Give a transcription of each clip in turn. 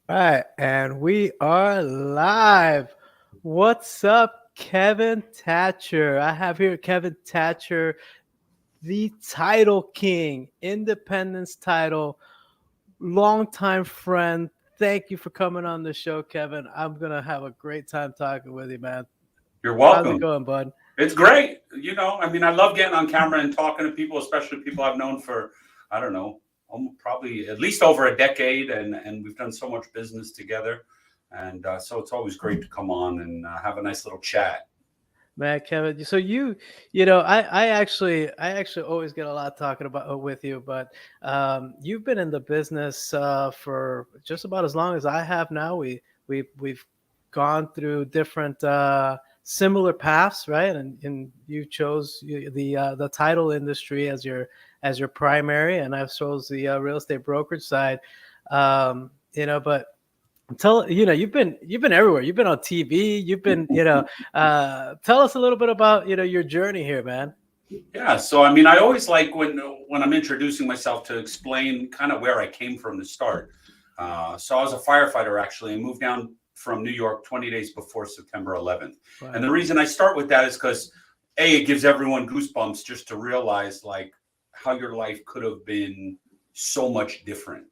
All right, and we are live. What's up, Kevin Tacher? I have here Kevin Tacher, the title king, independence title, longtime friend. Thank you for coming on the show, Kevin. I'm gonna have a great time talking with you, man. You're How's it welcome. going, bud? It's great. I love getting on camera and talking to people, especially people I've known for, I don't know, probably at least over a decade, and we've done so much business together, and so it's always great to come on and have a nice little chat. Man, Kevin. So I actually always get a lot talking about with you, but you've been in the business for just about as long as I have now. We've gone through different similar paths, right? And you chose the title industry as your primary, and I've chose the real estate brokerage side. But you've been everywhere. You've been on TV. You've been tell us a little bit about your journey here, man. Yeah, so I always like when I'm introducing myself to explain kind of where I came from to start. So I was a firefighter actually, and moved down from New York 20 days before September 11th. And Wow. the reason I start with that is because it gives everyone goosebumps just to realize like how your life could have been so much different.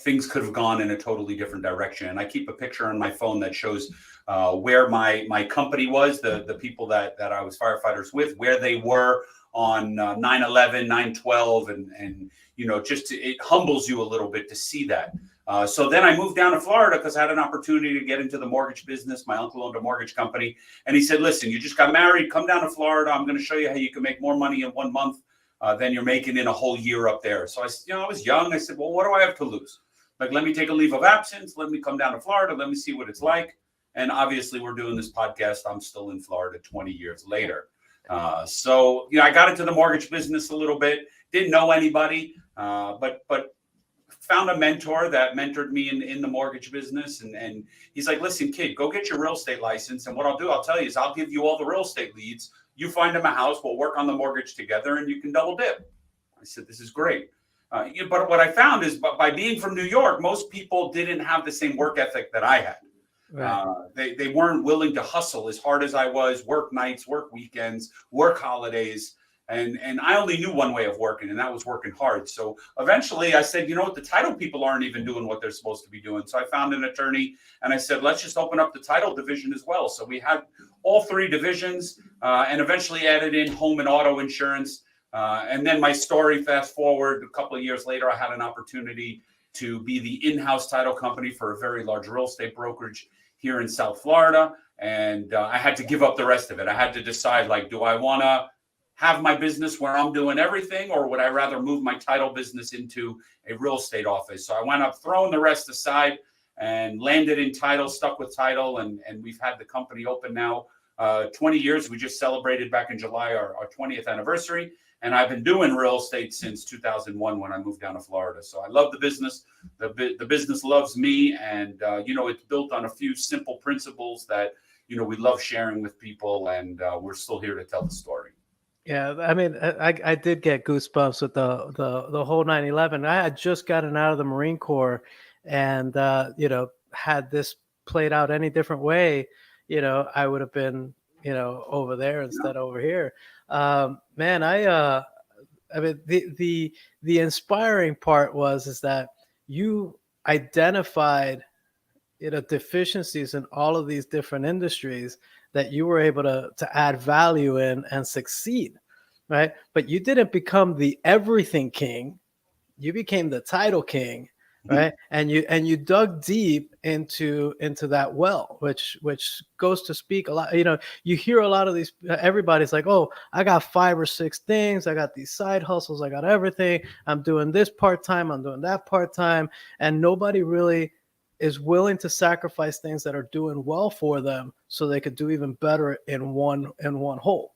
Things could have gone in a totally different direction. And I keep a picture on my phone that shows where my company was, the people that I was firefighters with, where they were on 9/11, 9/12, and it humbles you a little bit to see that. So then I moved down to Florida because I had an opportunity to get into the mortgage business. My uncle owned a mortgage company, and he said, "Listen, you just got married. Come down to Florida. I'm going to show you how you can make more money in 1 month than you're making in a whole year up there." So I was young. I said, "Well, what do I have to lose? Like, let me take a leave of absence. Let me come down to Florida. Let me see what it's like." And obviously, we're doing this podcast. I'm still in Florida 20 years later. I got into the mortgage business a little bit. Didn't know anybody, but found a mentor that mentored me in the mortgage business. And he's like, "Listen, kid, go get your real estate license. And what I'll tell you is I'll give you all the real estate leads. You find them a house. We'll work on the mortgage together, and you can double dip." I said, "This is great." But what I found is by being from New York, most people didn't have the same work ethic that I had. Right. They weren't willing to hustle as hard as I was, work nights, work weekends, work holidays. And I only knew one way of working, and that was working hard. So eventually I said, you know what, the title people aren't even doing what they're supposed to be doing. So I found an attorney, and I said, let's just open up the title division as well. So we had all three divisions, and eventually added in home and auto insurance. And then my story, fast forward a couple of years later, I had an opportunity to be the in-house title company for a very large real estate brokerage here in South Florida. And I had to give up the rest of it. I had to decide, like, do I want to have my business where I'm doing everything, or would I rather move my title business into a real estate office? So I wound up throwing the rest aside and landed in title, stuck with title, and we've had the company open now 20 years. We just celebrated back in July our 20th anniversary. And I've been doing real estate since 2001 when I moved down to Florida. So I love the business. The business loves me. And, it's built on a few simple principles that, we love sharing with people. And we're still here to tell the story. Yeah, I mean, I did get goosebumps with the whole 9/11. I had just gotten out of the Marine Corps, and had this played out any different way, I would have been over there instead of over here. Man, I mean, the inspiring part is that you identified deficiencies in all of these different industries that you were able to add value in and succeed, right? But you didn't become the everything king. You became the title king, right? And you dug deep into that well, which goes to speak a lot. You hear a lot of these. Everybody's like, "Oh, I got 5 or 6 things. I got these side hustles. I got everything. I'm doing this part time. I'm doing that part time," and nobody really is willing to sacrifice things that are doing well for them so they could do even better in one whole.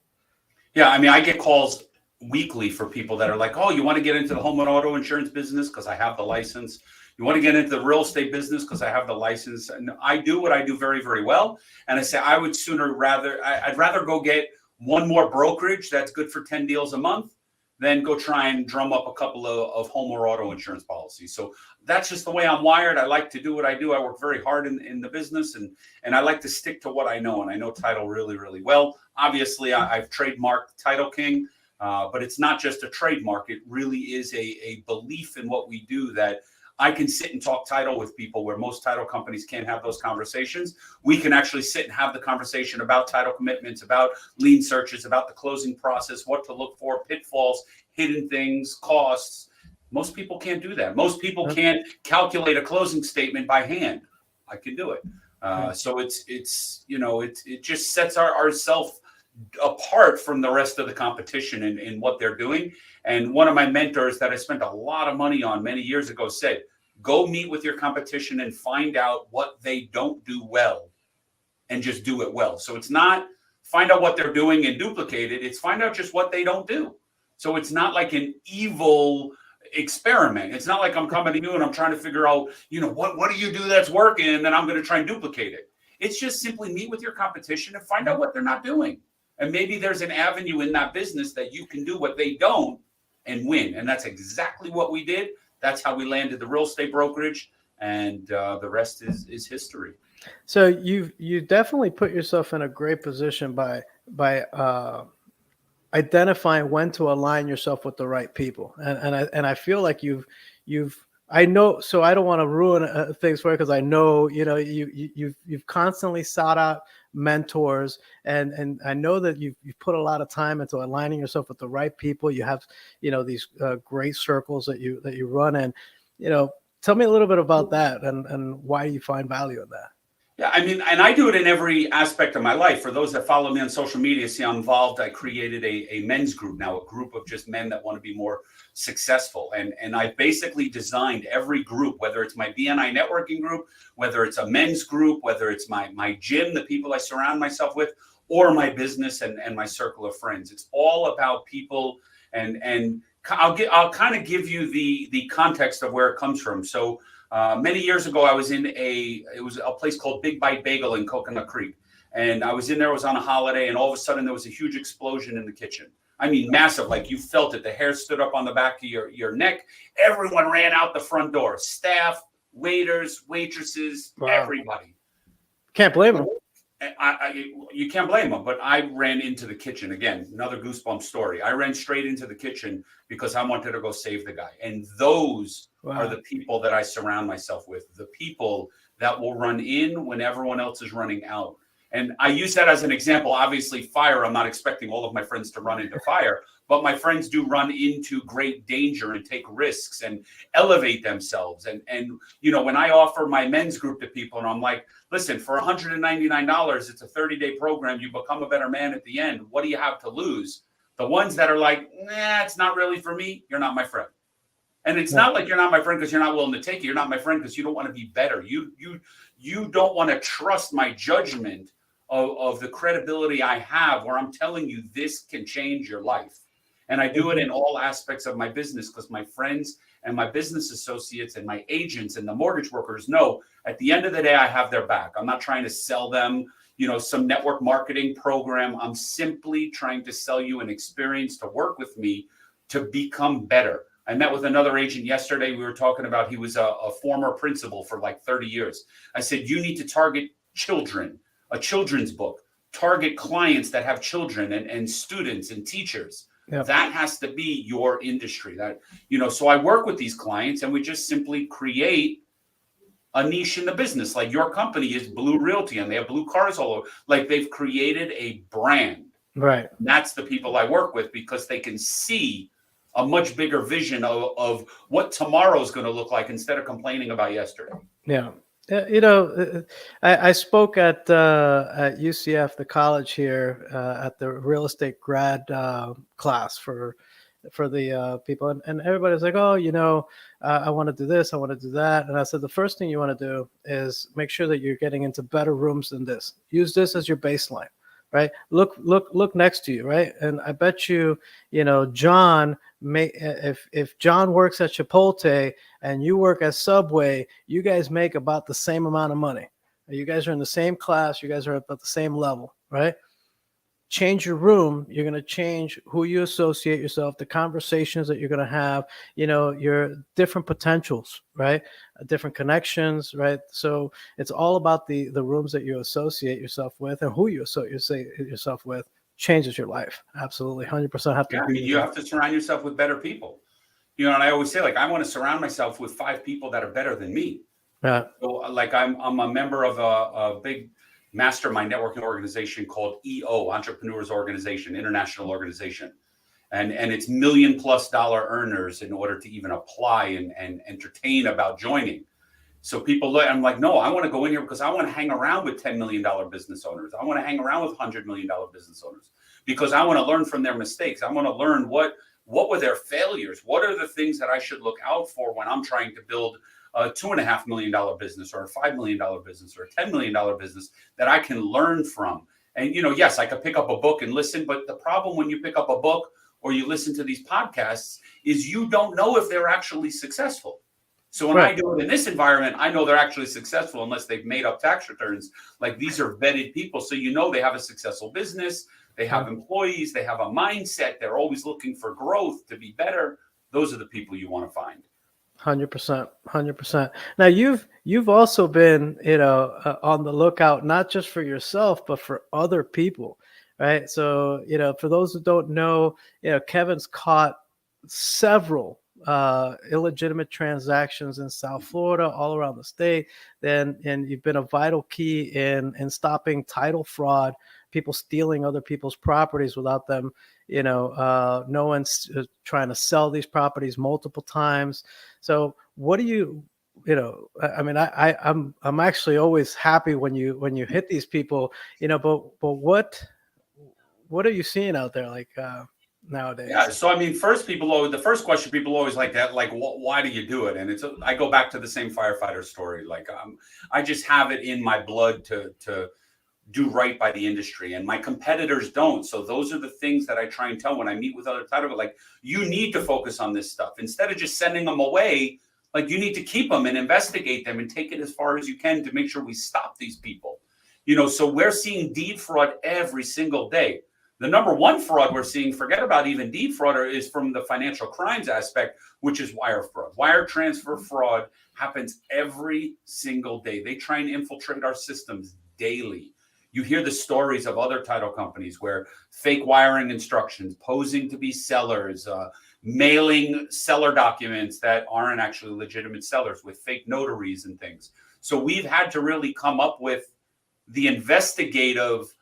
Yeah, I get calls weekly for people that are like, "Oh, you want to get into the home and auto insurance business because I have the license. You want to get into the real estate business because I have the license." And I do what I do very, very well. And I say I would I'd rather go get one more brokerage that's good for 10 deals a month than go try and drum up a couple of home or auto insurance policies. So that's just the way I'm wired. I like to do what I do. I work very hard in the business, and I like to stick to what I know. And I know title really, really well. Obviously, I've trademarked Title King, but it's not just a trademark. It really is a belief in what we do, that I can sit and talk title with people where most title companies can't have those conversations. We can actually sit and have the conversation about title commitments, about lien searches, about the closing process, what to look for, pitfalls, hidden things, costs. Most people can't do that. Most people can't calculate a closing statement by hand. I can do it. So it just sets ourselves apart from the rest of the competition in what they're doing. And one of my mentors that I spent a lot of money on many years ago said, go meet with your competition and find out what they don't do well and just do it well. So it's not find out what they're doing and duplicate it. It's find out just what they don't do. So it's not like an evil experiment. It's not like I'm coming to you and I'm trying to figure out, what do you do that's working? And then I'm going to try and duplicate it. It's just simply meet with your competition and find out what they're not doing. And maybe there's an avenue in that business that you can do what they don't and win. And that's exactly what we did. That's how we landed the real estate brokerage, and the rest is history. So you definitely put yourself in a great position by identifying when to align yourself with the right people. And I feel like I know, so I don't want to ruin things for you, because I know, you've constantly sought out mentors, and I know that you've put a lot of time into aligning yourself with the right people. You have, these great circles that you run, and, tell me a little bit about that and why you find value in that. Yeah, I mean, and I do it in every aspect of my life. For those that follow me on social media, see I'm involved. I created a men's group now, a group of just men that want to be more successful. And I basically designed every group, whether it's my BNI networking group, whether it's a men's group, whether it's my gym, the people I surround myself with, or my business and my circle of friends. It's all about people. And I'll kind of give you the context of where it comes from. So many years ago, I was it was a place called Big Bite Bagel in Coconut Creek. And I was in there, I was on a holiday, and all of a sudden there was a huge explosion in the kitchen. I mean, massive, like you felt it. The hair stood up on the back of your neck. Everyone ran out the front door. Staff, waiters, waitresses, wow. Everybody. Can't blame them. You can't blame them, but I ran into the kitchen. Again, another goosebump story. I ran straight into the kitchen because I wanted to go save the guy. And those are the people that I surround myself with, the people that will run in when everyone else is running out. And I use that as an example. Obviously, fire, I'm not expecting all of my friends to run into fire, but my friends do run into great danger and take risks and elevate themselves. And when I offer my men's group to people, and I'm like, listen, for $199, it's a 30-day program. You become a better man at the end. What do you have to lose? The ones that are like, nah, it's not really for me. You're not my friend. And it's not like you're not my friend because you're not willing to take it. You're not my friend because you don't want to be better. You don't want to trust my judgment of the credibility I have, where I'm telling you this can change your life. And I do it in all aspects of my business, because my friends and my business associates and my agents and the mortgage brokers know at the end of the day, I have their back. I'm not trying to sell them, some network marketing program. I'm simply trying to sell you an experience to work with me to become better. I met with another agent yesterday. We were talking about, he was a former principal for like 30 years. I said, you need to target children, a children's book, target clients that have children and students and teachers. Yep. That has to be your industry. So I work with these clients, and we just simply create a niche in the business. Like your company is Blue Realty, and they have blue cars all over. Like they've created a brand. Right. And that's the people I work with, because they can see a much bigger vision of what tomorrow is going to look like instead of complaining about yesterday. Yeah. I spoke at UCF, the college here, at the real estate grad class for the people, and everybody's like, oh, I want to do this, I want to do that, and I said the first thing you want to do is make sure that you're getting into better rooms than this. Use this as your baseline, right? Look next to you, right? And I bet you, John if John works at Chipotle and you work at Subway, you guys make about the same amount of money. You guys are in the same class. You guys are at the same level, right? change your room, you're going to change who you associate yourself, the conversations that you're going to have, your different potentials, right? Different connections, right? So it's all about the rooms that you associate yourself with, and who you associate yourself with changes your life. Absolutely. 100% have to Yeah, I agree mean, with you that. have to surround yourself with better people. And I always say, like, I want to surround myself with 5 people that are better than me. Yeah. So, like, I'm a member of a big mastermind networking organization called EO, Entrepreneurs Organization, International Organization. And it's $1 million+ earners in order to even apply and entertain about joining. So people look, I'm like, no, I want to go in here because I want to hang around with $10 million business owners. I want to hang around with $100 million business owners because I want to learn from their mistakes. I want to learn what were their failures? What are the things that I should look out for when I'm trying to build a $2.5 million business or a $5 million business or a $10 million business that I can learn from? And, yes, I could pick up a book and listen, but the problem when you pick up a book or you listen to these podcasts is you don't know if they're actually successful. So when I do it in this environment, I know they're actually successful unless they've made up tax returns. Like, these are vetted people. So, they have a successful business. They have employees. They have a mindset. They're always looking for growth to be better. Those are the people you want to find. 100%, 100%. Now you've also been, on the lookout, not just for yourself, but for other people, right? So, for those who don't know, Kevin's caught several illegitimate transactions in South Florida, all around the state. And you've been a vital key in stopping title fraud, people stealing other people's properties without them, no one's trying to sell these properties multiple times. So what do you, I mean, I'm actually always happy when you hit these people, but what are you seeing out there, like, nowadays? Yeah. So, I mean, the first question people always like that, like, why do you do it? And I go back to the same firefighter story. Like, I just have it in my blood to do right by the industry, and my competitors don't. So those are the things that I try and tell when I meet with other title, like, you need to focus on this stuff instead of just sending them away. Like, you need to keep them and investigate them and take it as far as you can to make sure we stop these people. So we're seeing deed fraud every single day. The number one fraud we're seeing, forget about even deed fraud, is from the financial crimes aspect, which is wire fraud. Wire transfer fraud happens every single day. They try and infiltrate our systems daily. You hear the stories of other title companies where fake wiring instructions, posing to be sellers, mailing seller documents that aren't actually legitimate sellers with fake notaries and things. So we've had to really come up with the investigative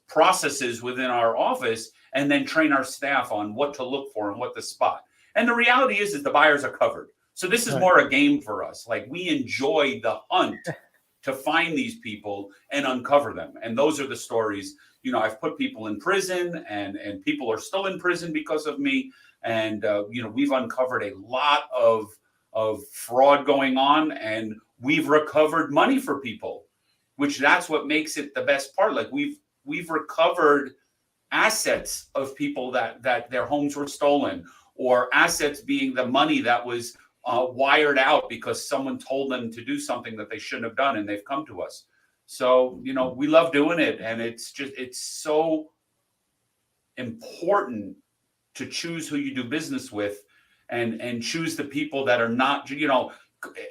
processes within our office and then train our staff on what to look for and what to spot. And the reality is the buyers are covered. So this is more a game for us. Like, we enjoy the hunt to find these people and uncover them. And those are the stories. I've put people in prison, and people are still in prison because of me. And, we've uncovered a lot of fraud going on, and we've recovered money for people, which that's what makes it the best part. Like, we've recovered assets of people that their homes were stolen, or assets being the money that was wired out because someone told them to do something that they shouldn't have done, and they've come to us. So, we love doing it. And it's so important to choose who you do business with, and choose the people that are not,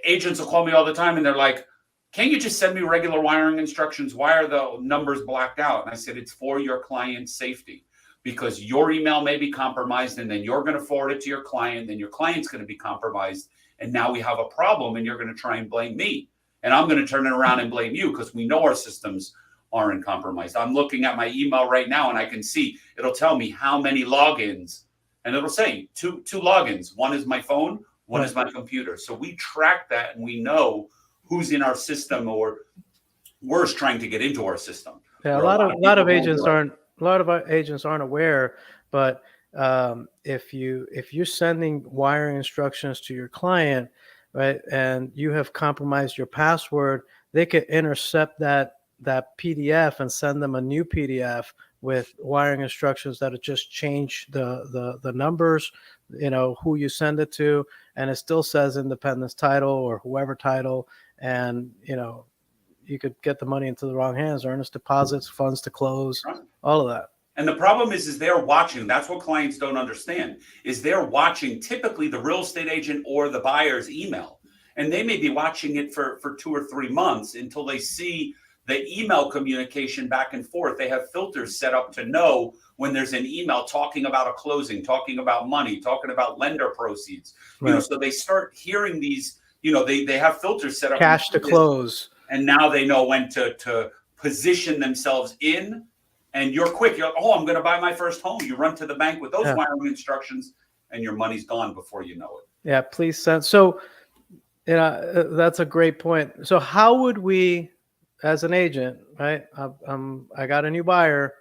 agents will call me all the time and they're like, can't you just send me regular wiring instructions? Why are the numbers blacked out? And I said, it's for your client's safety, because your email may be compromised, and then you're going to forward it to your client, then your client's going to be compromised. And now we have a problem, and you're going to try and blame me. And I'm going to turn it around and blame you because we know our systems aren't compromised. I'm looking at my email right now, and I can see, it'll tell me how many logins, and it'll say two logins. One is my phone, one is my computer. So we track that, and we know who's in our system or worse, trying to get into our system. Yeah, a lot of agents aren't aware, but if you're sending wiring instructions to your client, right, and you have compromised your password, they could intercept that PDF and send them a new PDF with wiring instructions that just change the numbers, who you send it to, and it still says Independence Title or whoever title, and you could get the money into the wrong hands, earnest deposits, funds to close, all of that. And the problem is they're watching. That's what clients don't understand, is they're watching typically the real estate agent or the buyer's email. And they may be watching it for 2 or 3 months until they see the email communication back and forth. They have filters set up to know when there's an email talking about a closing, talking about money, talking about lender proceeds. Right. So they start hearing these, they have filters set up. Cash to close. And now they know when to position themselves in. And you're quick. You're like, oh, I'm going to buy my first home. You run to the bank with those wiring instructions, and your money's gone before you know it. Yeah, please send. So, that's a great point. So, how would we, as an agent, right? I got a new buyer,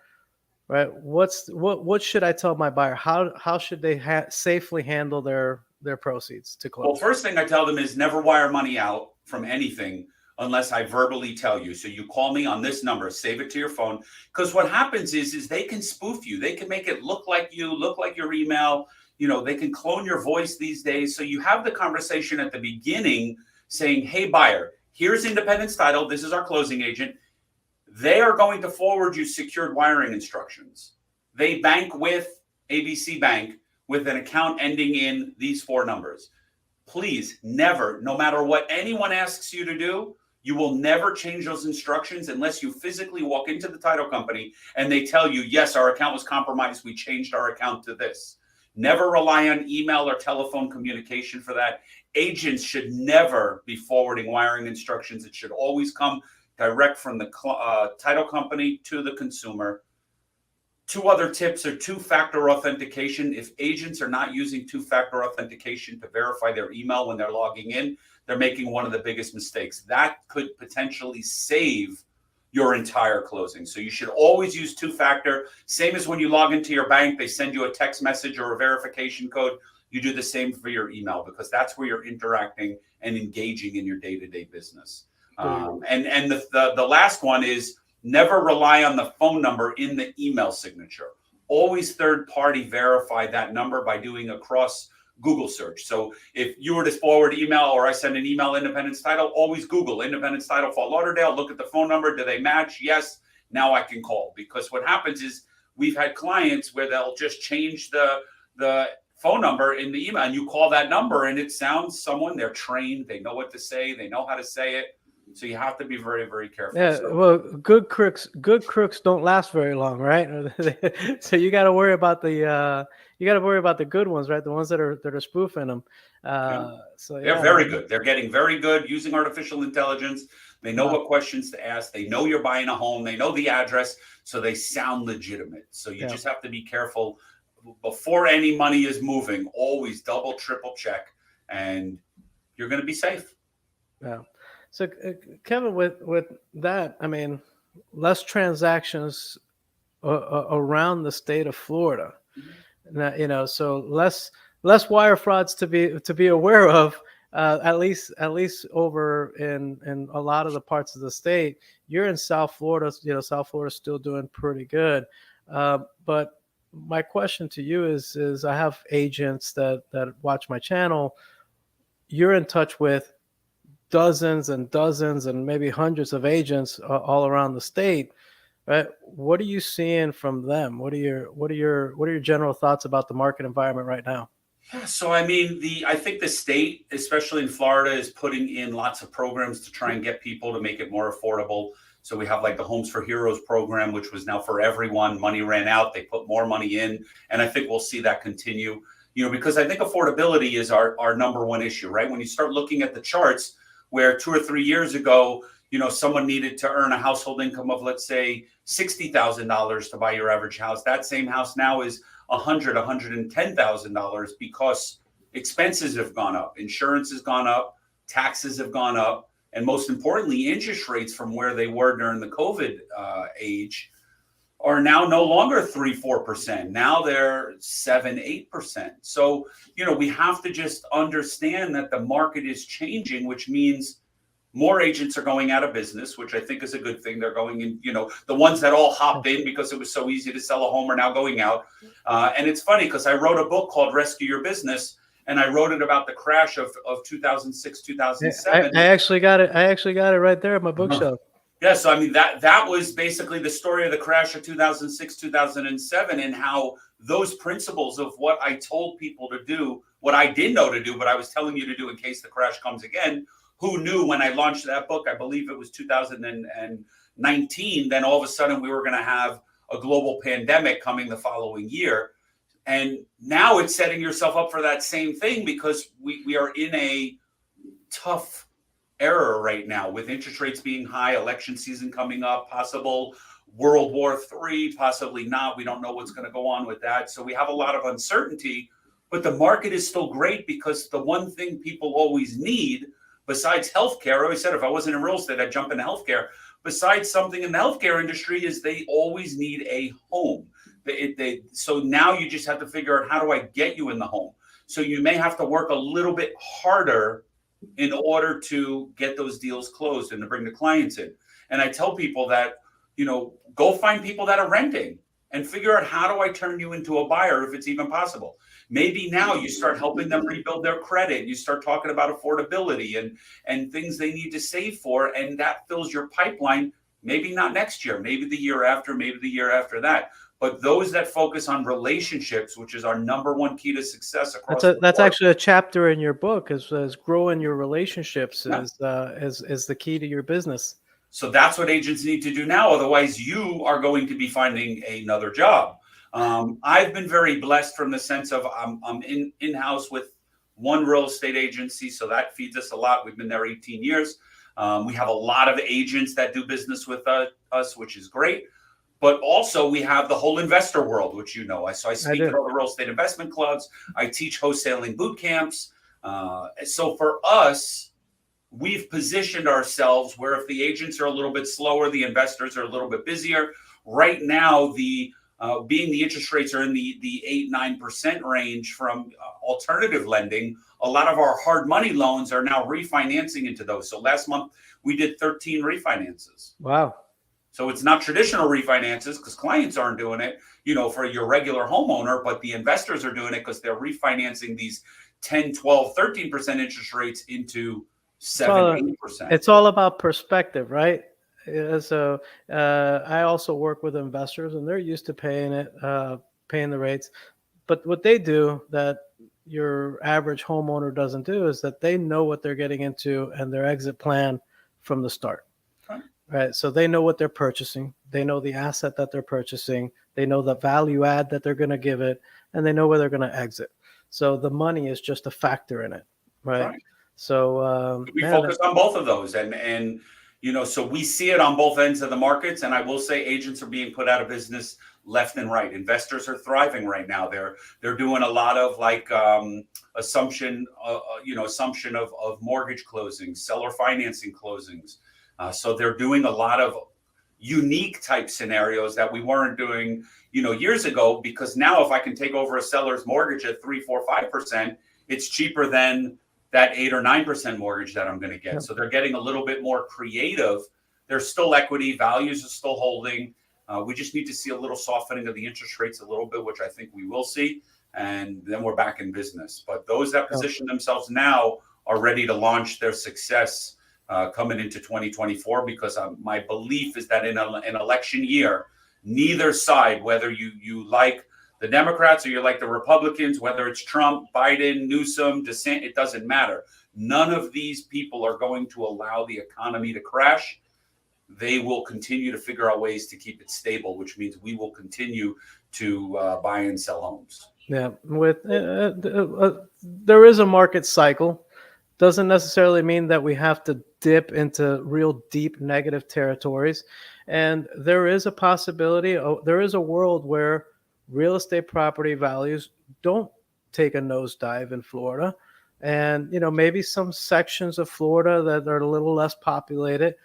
right? What should I tell my buyer? How should they safely handle their proceeds to close? Well, first thing I tell them is never wire money out from anything unless I verbally tell you. So you call me on this number, save it to your phone. Because what happens is they can spoof you. They can make it look like you, look like your email. They can clone your voice these days. So you have the conversation at the beginning saying, hey, buyer, here's Independence Title. This is our closing agent. They are going to forward you secured wiring instructions. They bank with ABC Bank with an account ending in these 4 numbers. Please never, no matter what anyone asks you to do, you will never change those instructions unless you physically walk into the title company and they tell you, yes, our account was compromised. We changed our account to this. Never rely on email or telephone communication for that. Agents should never be forwarding wiring instructions. It should always come direct from the title company to the consumer. 2 other tips are 2-factor authentication. If agents are not using 2-factor authentication to verify their email when they're logging in, they're making one of the biggest mistakes. That could potentially save your entire closing. So you should always use 2-factor. Same as when you log into your bank, they send you a text message or a verification code. You do the same for your email because that's where you're interacting and engaging in your day-to-day business. And the last one is never rely on the phone number in the email signature. Always third-party verify that number by doing a cross Google search. So if you were to forward email or I send an email Independence Title, always Google Independence Title Fort Lauderdale, look at the phone number. Do they match? Yes. Now I can call. Because what happens is we've had clients where they'll just change the phone number in the email and you call that number and it sounds someone, they're trained, they know what to say, they know how to say it. So you have to be very, very careful. Yeah, well, good crooks don't last very long, right? So you got to worry about the good ones, right? The ones that are spoofing them. So they're very good. They're getting very good using artificial intelligence. They know what questions to ask. They know you're buying a home. They know the address, so they sound legitimate. So you just have to be careful before any money is moving. Always double, triple check, and you're going to be safe. Yeah. So, Kevin, with that, I mean, less transactions around the state of Florida. Now, so less wire frauds to be aware of. At least over in a lot of the parts of the state. You're in South Florida. South Florida's still doing pretty good. But my question to you is I have agents that watch my channel. You're in touch with dozens and dozens and maybe hundreds of agents all around the state, right? What are you seeing from them? What are your general thoughts about the market environment right now? So, I mean, I think the state, especially in Florida, is putting in lots of programs to try and get people to make it more affordable. So we have like the Homes for Heroes program, which was now for everyone. Money ran out. They put more money in. And I think we'll see that continue, because I think affordability is our number one issue, right? When you start looking at the charts, where 2 or 3 years ago, someone needed to earn a household income of, let's say, $60,000 to buy your average house. That same house now is $110,000 because expenses have gone up, insurance has gone up, taxes have gone up, and most importantly, interest rates from where they were during the COVID age are now no longer 3-4%. Now they're 7-8%. So, we have to just understand that the market is changing, which means more agents are going out of business, which I think is a good thing. They're going in, the ones that all hopped in because it was so easy to sell a home are now going out. And it's funny because I wrote a book called Rescue Your Business, and I wrote it about the crash of 2006, 2007. I actually got it right there at my bookshelf. Yeah, so I mean that was basically the story of the crash of 2006, 2007, and how those principles of what I told people to do, what I didn't know to do, but I was telling you to do in case the crash comes again. Who knew when I launched that book? I believe it was 2019. Then all of a sudden we were going to have a global pandemic coming the following year. And now it's setting yourself up for that same thing, because we are in a tough era right now with interest rates being high, election season coming up, possible World War III, possibly not. We don't know what's going to go on with that. So we have a lot of uncertainty, but the market is still great, because the one thing people always need besides healthcare, I always said if I wasn't in real estate, I'd jump into healthcare. Besides something in the healthcare industry is they always need a home. So now you just have to figure out, how do I get you in the home? So you may have to work a little bit harder in order to get those deals closed and to bring the clients in. And I tell people that, go find people that are renting and figure out, how do I turn you into a buyer if it's even possible? Maybe now you start helping them rebuild their credit. You start talking about affordability and things they need to save for, and that fills your pipeline. Maybe not next year, maybe the year after, maybe the year after that. But those that focus on relationships, which is our number one key to success across that's actually a chapter in your book, is growing your relationships Yeah. is the key to your business. So that's what agents need to do now. Otherwise, you are going to be finding another job. I've been very blessed from the sense of I'm in-house with one real estate agency, so that feeds us a lot. We've been there 18 years. We have a lot of agents that do business with us, which is great. But also we have the whole investor world, which So I speak at all the real estate investment clubs. I teach wholesaling boot camps. So for us, we've positioned ourselves where if the agents are a little bit slower, the investors are a little bit busier. Right now, being the interest rates are in the 8-9% range from alternative lending, a lot of our hard money loans are now refinancing into those. So last month we did 13 refinances. Wow. So it's not traditional refinances, because clients aren't doing it, for your regular homeowner, but the investors are doing it because they're refinancing these 10, 12, 13% interest rates into 7, 8%. It's all about perspective, right? So I also work with investors, and they're used to paying the rates. But what they do that your average homeowner doesn't do is that they know what they're getting into and their exit plan from the start. Right. So they know what they're purchasing. They know the asset that they're purchasing. They know the value add that they're going to give it, and they know where they're going to exit. So the money is just a factor in it. Right. So we focus on both of those, and so we see it on both ends of the markets. And I will say agents are being put out of business left and right. Investors are thriving right now. They're doing a lot of assumption of mortgage closings, seller financing closings. So they're doing a lot of unique type scenarios that we weren't doing, years ago, because now if I can take over a seller's mortgage at 3, 4, 5%, it's cheaper than that 8 or 9% mortgage that I'm going to get. So they're getting a little bit more creative. There's still equity, values are still holding. We just need to see a little softening of the interest rates a little bit, which I think we will see. And then we're back in business. But those that position themselves now are ready to launch their success coming into 2024, because my belief is that in an election year, neither side, whether you like the Democrats or you like the Republicans, whether it's Trump, Biden, Newsom, DeSantis, it doesn't matter. None of these people are going to allow the economy to crash. They will continue to figure out ways to keep it stable, which means we will continue to buy and sell homes. Yeah, there is a market cycle. Doesn't necessarily mean that we have to dip into real deep negative territories. And there is a possibility, there is a world where real estate property values don't take a nosedive in Florida. And, maybe some sections of Florida that are a little less populated,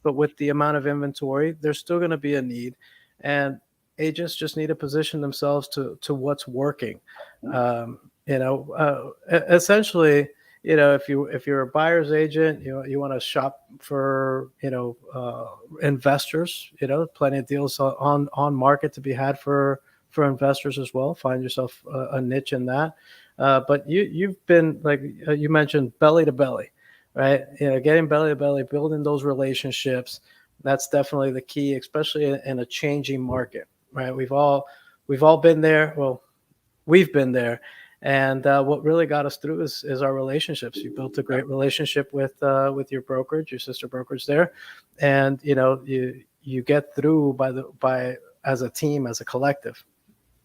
but with the amount of inventory, there's still going to be a need. And agents just need to position themselves to what's working. Essentially, if you're a buyer's agent, you want to shop for, investors, plenty of deals on market to be had for investors as well. Find yourself a niche in that. But you've been, like you mentioned, belly to belly, right? Getting belly to belly, building those relationships That's definitely the key, especially in a changing market, right? We've all been there. Well, we've been there, and what really got us through is our relationships. You built a great relationship with your brokerage, your sister brokerage there, and you get through by as a team, as a collective.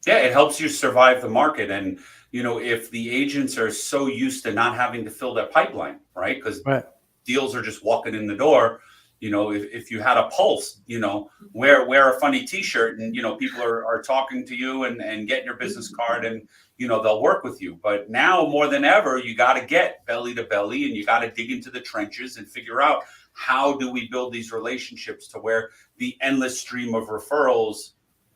Yeah, it helps you survive the market. And, if the agents are so used to not having to fill that pipeline, right? Because Right. deals are just walking in the door. If you had a pulse, wear a funny t-shirt and, people are talking to you and getting your business card and, they'll work with you. But now more than ever, you got to get belly to belly and you got to dig into the trenches and figure out how do we build these relationships to where the endless stream of referrals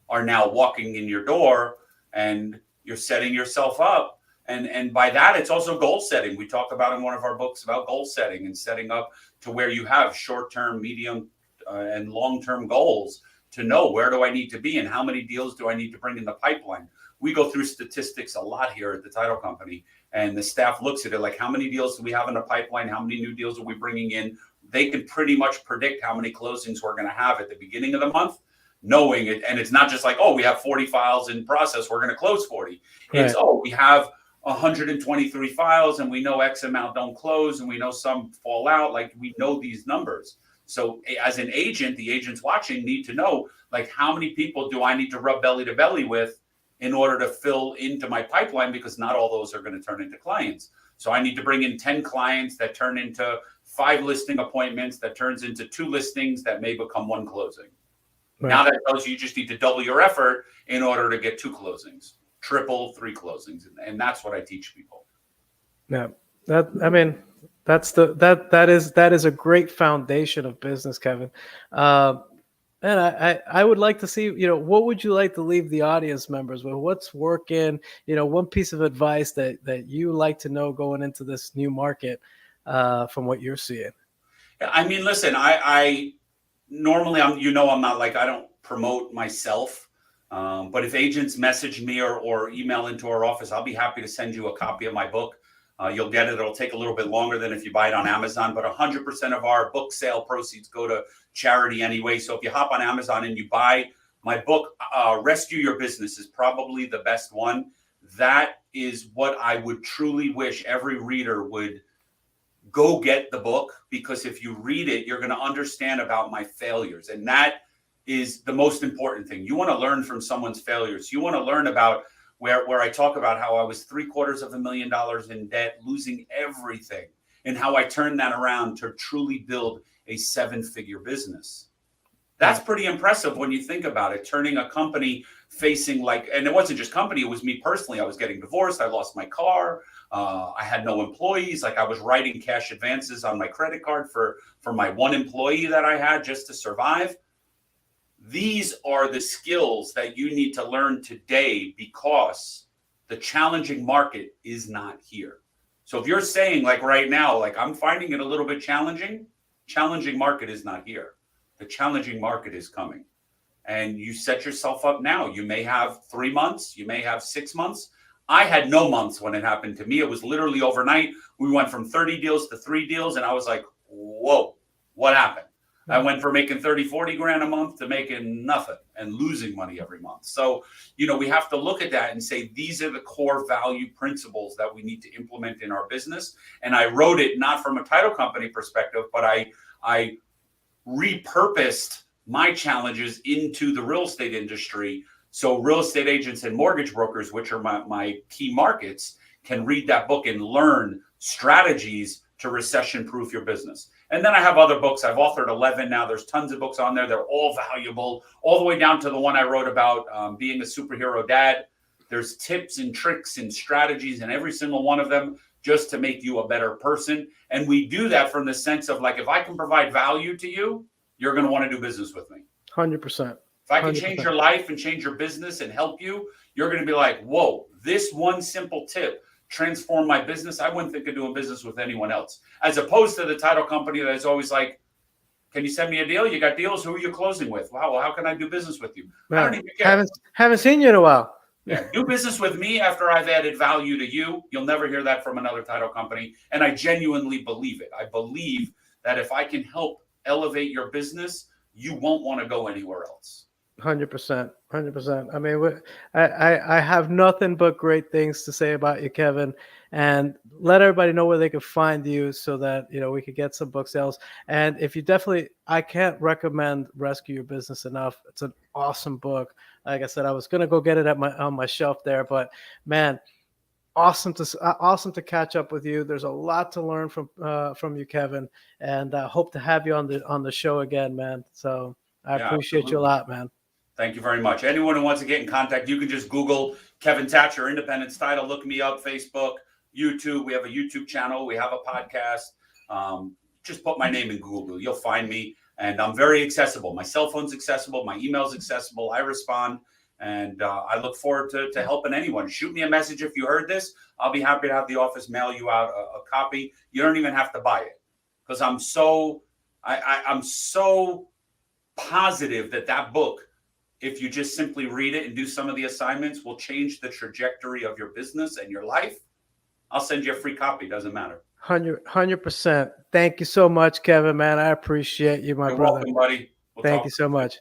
are now walking in your door and you're setting yourself up. And by that, it's also goal setting. We talk about in one of our books about goal setting and setting up to where you have short-term, medium, and long-term goals to know where do I need to be and how many deals do I need to bring in the pipeline. We go through statistics a lot here at the title company, and the staff looks at it like, how many deals do we have in the pipeline? How many new deals are we bringing in? They can pretty much predict how many closings we're going to have at the beginning of the month, knowing it. And it's not just like, oh, we have 40 files in process, we're going to close 40. Right. It's, oh, we have 123 files and we know X amount don't close and we know some fall out. Like, we know these numbers. So as an agent, the agents watching need to know, like, how many people do I need to rub belly to belly with in order to fill into my pipeline, because not all those are going to turn into clients. So I need to bring in 10 clients that turn into 5 listing appointments that turns into 2 listings that may become 1 closing. Right. Now that tells you just need to double your effort in order to get 2 closings, triple, 3 closings. And that's what I teach people. Yeah. That is a great foundation of business, Kevin. And I would like to see, what would you like to leave the audience members with? What's working? One piece of advice that you like to know going into this new market from what you're seeing. I mean, listen, I normally I'm not like, I don't promote myself. But if agents message me or email into our office, I'll be happy to send you a copy of my book. You'll get it. It'll take a little bit longer than if you buy it on Amazon, but 100% of our book sale proceeds go to charity anyway. So if you hop on Amazon and you buy my book, Rescue Your Business is probably the best one. That is what I would truly wish every reader would go get the book, because if you read it, you're going to understand about my failures. And that is the most important thing. You want to learn from someone's failures. You want to learn about where I talk about how I was $750,000 in debt, losing everything, and how I turned that around to truly build a 7-figure business. That's pretty impressive when you think about it. Turning a company facing and it wasn't just company, it was me personally. I was getting divorced. I lost my car. I had no employees. Like, I was writing cash advances on my credit card for my 1 employee that I had just to survive. These are the skills that you need to learn today, because the challenging market is not here. So if you're saying, like, right now, like, I'm finding it a little bit challenging market is not here. The challenging market is coming. And you set yourself up now. You may have 3 months. You may have 6 months. I had no months when it happened to me. It was literally overnight. We went from 30 deals to 3 deals. And I was like, whoa, what happened? I went from making 30, 40 grand a month to making nothing and losing money every month. So, we have to look at that and say, these are the core value principles that we need to implement in our business. And I wrote it not from a title company perspective, but I repurposed my challenges into the real estate industry. So real estate agents and mortgage brokers, which are my key markets, can read that book and learn strategies to recession-proof your business. And then I have other books. I've authored 11 now. There's tons of books on there. They're all valuable, all the way down to the one I wrote about being a superhero dad. There's tips and tricks and strategies in every single one of them just to make you a better person. And we do that from the sense of, like, if I can provide value to you, you're going to want to do business with me. 100%. If I can change your life and change your business and help you, you're going to be like, whoa, this one simple tip transform my business. I wouldn't think of doing business with anyone else, as opposed to the title company that is always like, can you send me a deal? You got deals? Who are you closing with? Wow, well, how can I do business with you? Man, I don't even care. Haven't seen you in a while. Yeah, do business with me after I've added value to you. You'll never hear that from another title company. And I genuinely believe it. I believe that if I can help elevate your business, you won't want to go anywhere else. 100%, 100%. I mean, I have nothing but great things to say about you, Kevin, and let everybody know where they can find you so that, we could get some book sales. And if you I can't recommend Rescue Your Business enough. It's an awesome book. Like I said, I was going to go get it on my shelf there, but man, awesome to catch up with you. There's a lot to learn from you, Kevin, and I hope to have you on the show again, man. So I appreciate you a lot, man. Thank you very much. Anyone who wants to get in contact, you can just Google Kevin Tacher, Independence Title. Look me up, Facebook, YouTube. We have a YouTube channel. We have a podcast. Just put my name in Google. You'll find me. And I'm very accessible. My cell phone's accessible. My email's accessible. I respond. And I look forward to helping anyone. Shoot me a message if you heard this. I'll be happy to have the office mail you out a copy. You don't even have to buy it. Because I'm so positive that book, if you just simply read it and do some of the assignments, will change the trajectory of your business and your life. I'll send you a free copy. Doesn't matter. 100%. Thank you so much, Kevin, man. I appreciate you, my brother. You're welcome, buddy. Thank you so much.